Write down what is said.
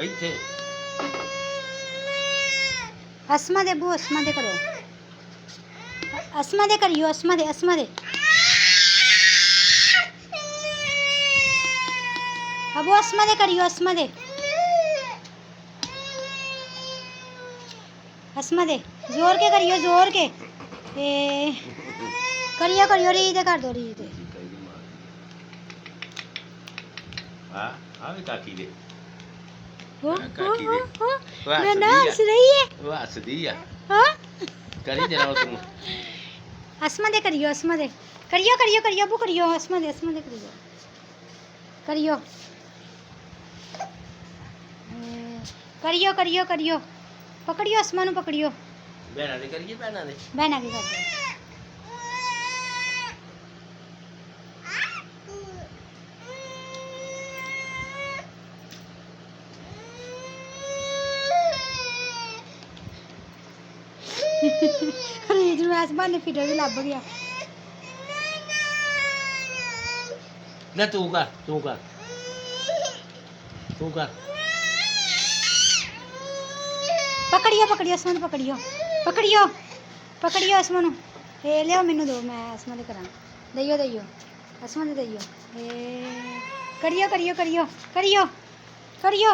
ਇੱਥੇ ਅਸਮਾ ਦੇ ਬੂ ਅਸਮਾ ਦੇ ਕਰੋ ਅਸਮਾ ਦੇ ਕਰਿਓ ਅਸਮਾ ਦੇ अबू अस्मा दे करियो अस्मा दे जोर के करियो जोर के करियो करियो री दे कर दो री दे आ भी काकी दे मैं ना हंस रही है वो हंसदी है हां करी जरा तुम अस्मा दे करियो करियो करियो करियो अबू करियो अस्मा दे करियो करियो करियो करियो पकड़ियो अस्मा नु पकड़ियो बहना दे करिए बहना दे कर दो रीत में आसमान ने फिर भी लभ गया ना तू कर पकड़ियो असमान पकड़ियो असमान लियो मैनू दो मैं असमान करा दइयो असमान दइयो करियो करियो करियो करियो करियो